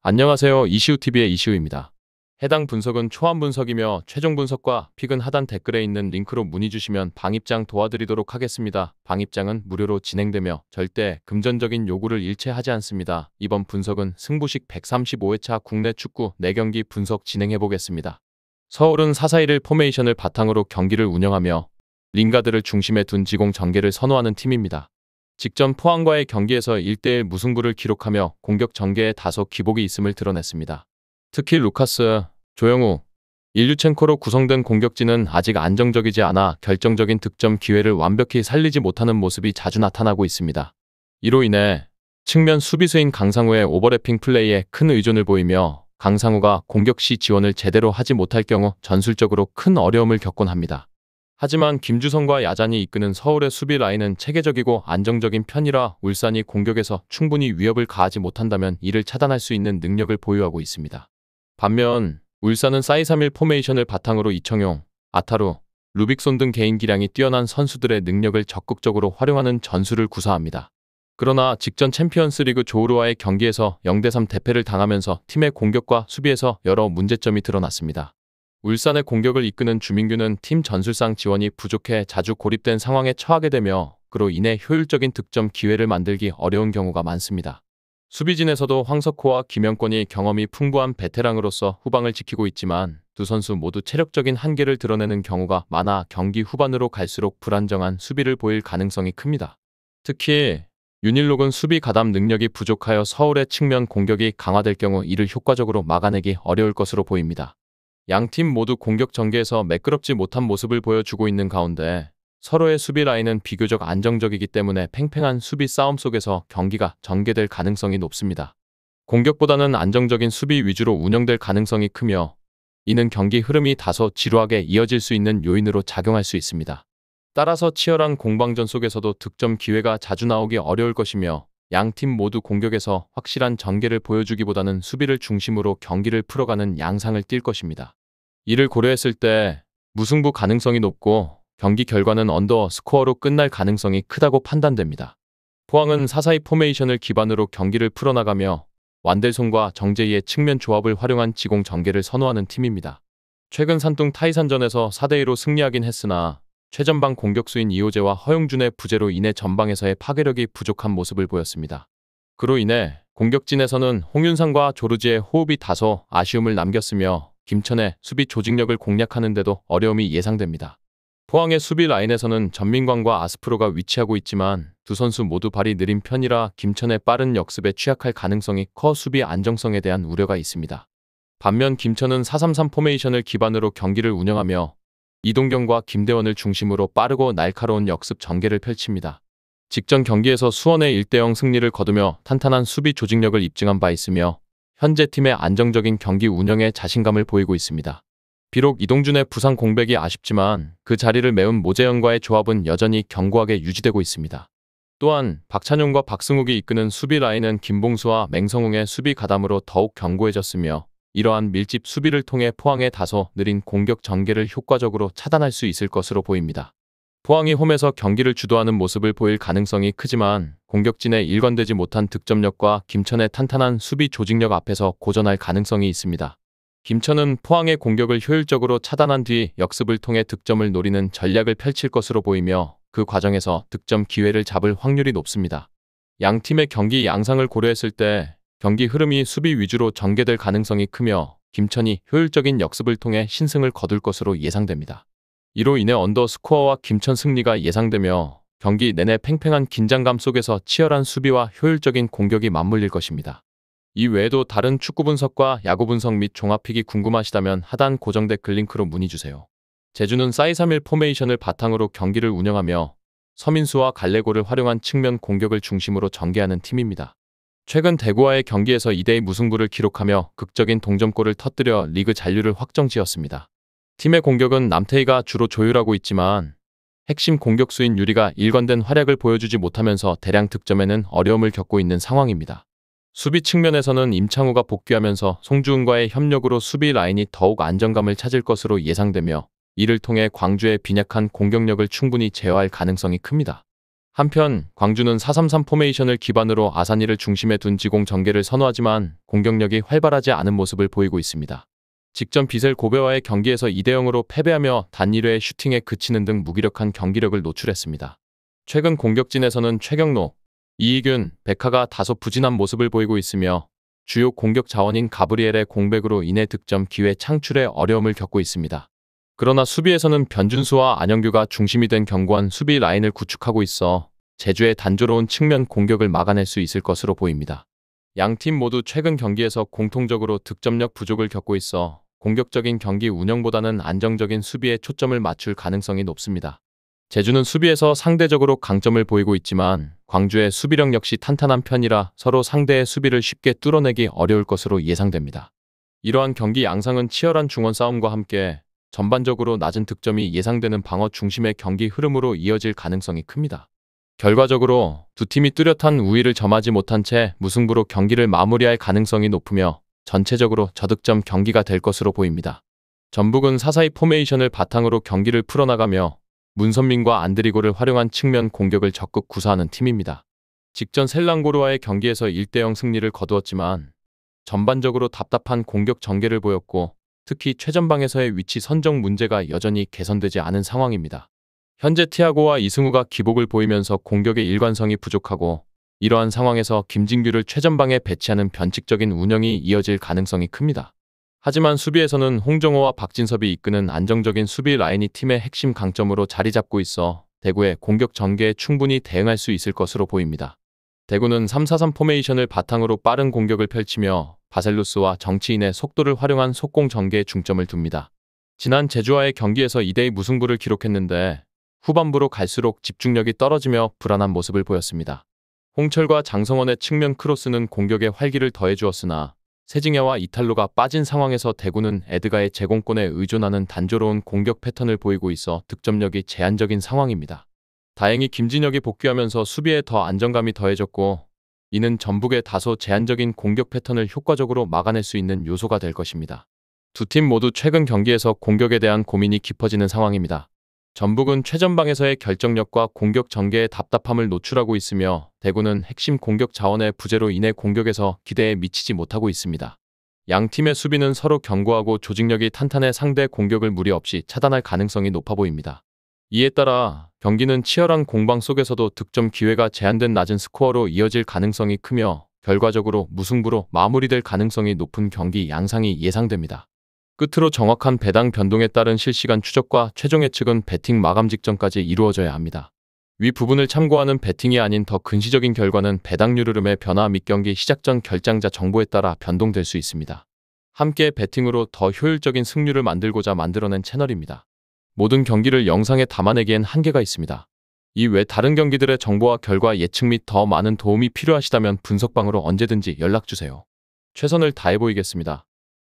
안녕하세요. 이시우TV의 이시우입니다. 해당 분석은 초안 분석이며 최종 분석과 픽은 하단 댓글에 있는 링크로 문의 주시면 방입장 도와드리도록 하겠습니다. 방입장은 무료로 진행되며 절대 금전적인 요구를 일체하지 않습니다. 이번 분석은 승부식 135회차 국내 축구 4경기 분석 진행해보겠습니다. 서울은 4-4-1 포메이션을 바탕으로 경기를 운영하며 링가드를 중심에 둔 지공 전개를 선호하는 팀입니다. 직전 포항과의 경기에서 1대1 무승부를 기록하며 공격 전개에 다소 기복이 있음을 드러냈습니다. 특히 루카스, 조영우, 일류첸코로 구성된 공격진은 아직 안정적이지 않아 결정적인 득점 기회를 완벽히 살리지 못하는 모습이 자주 나타나고 있습니다. 이로 인해 측면 수비수인 강상우의 오버래핑 플레이에 큰 의존을 보이며 강상우가 공격 시 지원을 제대로 하지 못할 경우 전술적으로 큰 어려움을 겪곤 합니다. 하지만 김주성과 야잔이 이끄는 서울의 수비 라인은 체계적이고 안정적인 편이라 울산이 공격에서 충분히 위협을 가하지 못한다면 이를 차단할 수 있는 능력을 보유하고 있습니다. 반면 울산은 4-2-3-1 포메이션을 바탕으로 이청용, 아타루, 루빅손 등 개인 기량이 뛰어난 선수들의 능력을 적극적으로 활용하는 전술을 구사합니다. 그러나 직전 챔피언스리그 조우르와의 경기에서 0대3 대패를 당하면서 팀의 공격과 수비에서 여러 문제점이 드러났습니다. 울산의 공격을 이끄는 주민규는 팀 전술상 지원이 부족해 자주 고립된 상황에 처하게 되며 그로 인해 효율적인 득점 기회를 만들기 어려운 경우가 많습니다. 수비진에서도 황석호와 김영권이 경험이 풍부한 베테랑으로서 후방을 지키고 있지만 두 선수 모두 체력적인 한계를 드러내는 경우가 많아 경기 후반으로 갈수록 불안정한 수비를 보일 가능성이 큽니다. 특히 윤일록은 수비 가담 능력이 부족하여 서울의 측면 공격이 강화될 경우 이를 효과적으로 막아내기 어려울 것으로 보입니다. 양팀 모두 공격 전개에서 매끄럽지 못한 모습을 보여주고 있는 가운데 서로의 수비 라인은 비교적 안정적이기 때문에 팽팽한 수비 싸움 속에서 경기가 전개될 가능성이 높습니다. 공격보다는 안정적인 수비 위주로 운영될 가능성이 크며 이는 경기 흐름이 다소 지루하게 이어질 수 있는 요인으로 작용할 수 있습니다. 따라서 치열한 공방전 속에서도 득점 기회가 자주 나오기 어려울 것이며 양팀 모두 공격에서 확실한 전개를 보여주기보다는 수비를 중심으로 경기를 풀어가는 양상을 띌 것입니다. 이를 고려했을 때 무승부 가능성이 높고 경기 결과는 언더 스코어로 끝날 가능성이 크다고 판단됩니다. 포항은 4-4-2 포메이션을 기반으로 경기를 풀어나가며 완델손과 정재희의 측면 조합을 활용한 지공 전개를 선호하는 팀입니다. 최근 산둥 타이산전에서 4대2로 승리하긴 했으나 최전방 공격수인 이호재와 허용준의 부재로 인해 전방에서의 파괴력이 부족한 모습을 보였습니다. 그로 인해 공격진에서는 홍윤상과 조르지의 호흡이 다소 아쉬움을 남겼으며 김천의 수비 조직력을 공략하는 데도 어려움이 예상됩니다. 포항의 수비 라인에서는 전민광과 아스프로가 위치하고 있지만 두 선수 모두 발이 느린 편이라 김천의 빠른 역습에 취약할 가능성이 커 수비 안정성에 대한 우려가 있습니다. 반면 김천은 4-3-3 포메이션을 기반으로 경기를 운영하며 이동경과 김대원을 중심으로 빠르고 날카로운 역습 전개를 펼칩니다. 직전 경기에서 수원의 1대0 승리를 거두며 탄탄한 수비 조직력을 입증한 바 있으며 현재 팀의 안정적인 경기 운영에 자신감을 보이고 있습니다. 비록 이동준의 부상 공백이 아쉽지만 그 자리를 메운 모재영과의 조합은 여전히 견고하게 유지되고 있습니다. 또한 박찬용과 박승욱이 이끄는 수비 라인은 김봉수와 맹성웅의 수비 가담으로 더욱 견고해졌으며 이러한 밀집 수비를 통해 포항의 다소 느린 공격 전개를 효과적으로 차단할 수 있을 것으로 보입니다. 포항이 홈에서 경기를 주도하는 모습을 보일 가능성이 크지만 공격진에 일관되지 못한 득점력과 김천의 탄탄한 수비 조직력 앞에서 고전할 가능성이 있습니다. 김천은 포항의 공격을 효율적으로 차단한 뒤 역습을 통해 득점을 노리는 전략을 펼칠 것으로 보이며 그 과정에서 득점 기회를 잡을 확률이 높습니다. 양 팀의 경기 양상을 고려했을 때 경기 흐름이 수비 위주로 전개될 가능성이 크며 김천이 효율적인 역습을 통해 신승을 거둘 것으로 예상됩니다. 이로 인해 언더 스코어와 김천 승리가 예상되며 경기 내내 팽팽한 긴장감 속에서 치열한 수비와 효율적인 공격이 맞물릴 것입니다. 이 외에도 다른 축구 분석과 야구 분석 및 종합픽이 궁금하시다면 하단 고정 댓글 링크로 문의주세요. 제주는 4-2-3-1 포메이션을 바탕으로 경기를 운영하며 서민수와 갈레고를 활용한 측면 공격을 중심으로 전개하는 팀입니다. 최근 대구와의 경기에서 2대2 무승부를 기록하며 극적인 동점골을 터뜨려 리그 잔류를 확정지었습니다. 팀의 공격은 남태희가 주로 조율하고 있지만 핵심 공격수인 유리가 일관된 활약을 보여주지 못하면서 대량 득점에는 어려움을 겪고 있는 상황입니다. 수비 측면에서는 임창우가 복귀하면서 송주은과의 협력으로 수비 라인이 더욱 안정감을 찾을 것으로 예상되며 이를 통해 광주의 빈약한 공격력을 충분히 제어할 가능성이 큽니다. 한편 광주는 4-3-3 포메이션을 기반으로 아사니를 중심에 둔 지공 전개를 선호하지만 공격력이 활발하지 않은 모습을 보이고 있습니다. 직전 비셀 고베와의 경기에서 2대0으로 패배하며 단 1회의 슈팅에 그치는 등 무기력한 경기력을 노출했습니다. 최근 공격진에서는 최경록, 이익윤, 백하가 다소 부진한 모습을 보이고 있으며 주요 공격 자원인 가브리엘의 공백으로 인해 득점 기회 창출에 어려움을 겪고 있습니다. 그러나 수비에서는 변준수와 안영규가 중심이 된 견고한 수비 라인을 구축하고 있어 제주의 단조로운 측면 공격을 막아낼 수 있을 것으로 보입니다. 양팀 모두 최근 경기에서 공통적으로 득점력 부족을 겪고 있어 공격적인 경기 운영보다는 안정적인 수비에 초점을 맞출 가능성이 높습니다. 제주는 수비에서 상대적으로 강점을 보이고 있지만 광주의 수비력 역시 탄탄한 편이라 서로 상대의 수비를 쉽게 뚫어내기 어려울 것으로 예상됩니다. 이러한 경기 양상은 치열한 중원 싸움과 함께 전반적으로 낮은 득점이 예상되는 방어 중심의 경기 흐름으로 이어질 가능성이 큽니다. 결과적으로 두 팀이 뚜렷한 우위를 점하지 못한 채 무승부로 경기를 마무리할 가능성이 높으며 전체적으로 저득점 경기가 될 것으로 보입니다. 전북은 4-4-2 포메이션을 바탕으로 경기를 풀어나가며 문선민과 안드리고를 활용한 측면 공격을 적극 구사하는 팀입니다. 직전 셀랑고르와의 경기에서 1대0 승리를 거두었지만 전반적으로 답답한 공격 전개를 보였고 특히 최전방에서의 위치 선정 문제가 여전히 개선되지 않은 상황입니다. 현재 티아고와 이승우가 기복을 보이면서 공격의 일관성이 부족하고 이러한 상황에서 김진규를 최전방에 배치하는 변칙적인 운영이 이어질 가능성이 큽니다. 하지만 수비에서는 홍정호와 박진섭이 이끄는 안정적인 수비 라인이 팀의 핵심 강점으로 자리 잡고 있어 대구의 공격 전개에 충분히 대응할 수 있을 것으로 보입니다. 대구는 3-4-3 포메이션을 바탕으로 빠른 공격을 펼치며 바셀루스와 정치인의 속도를 활용한 속공 전개에 중점을 둡니다. 지난 제주와의 경기에서 2대2 무승부를 기록했는데 후반부로 갈수록 집중력이 떨어지며 불안한 모습을 보였습니다. 홍철과 장성원의 측면 크로스는 공격에 활기를 더해주었으나 세징야와 이탈로가 빠진 상황에서 대구는 에드가의 제공권에 의존하는 단조로운 공격 패턴을 보이고 있어 득점력이 제한적인 상황입니다. 다행히 김진혁이 복귀하면서 수비에 더 안정감이 더해졌고 이는 전북의 다소 제한적인 공격 패턴을 효과적으로 막아낼 수 있는 요소가 될 것입니다. 두 팀 모두 최근 경기에서 공격에 대한 고민이 깊어지는 상황입니다. 전북은 최전방에서의 결정력과 공격 전개의 답답함을 노출하고 있으며 대구는 핵심 공격 자원의 부재로 인해 공격에서 기대에 미치지 못하고 있습니다. 양 팀의 수비는 서로 견고하고 조직력이 탄탄해 상대 공격을 무리 없이 차단할 가능성이 높아 보입니다. 이에 따라 경기는 치열한 공방 속에서도 득점 기회가 제한된 낮은 스코어로 이어질 가능성이 크며 결과적으로 무승부로 마무리될 가능성이 높은 경기 양상이 예상됩니다. 끝으로 정확한 배당 변동에 따른 실시간 추적과 최종 예측은 배팅 마감 직전까지 이루어져야 합니다. 위 부분을 참고하는 배팅이 아닌 더 근시적인 결과는 배당률 흐름의 변화 및 경기 시작 전 결장자 정보에 따라 변동될 수 있습니다. 함께 배팅으로 더 효율적인 승률을 만들고자 만들어낸 채널입니다. 모든 경기를 영상에 담아내기엔 한계가 있습니다. 이외 다른 경기들의 정보와 결과 예측 및 더 많은 도움이 필요하시다면 분석방으로 언제든지 연락주세요. 최선을 다해 보이겠습니다.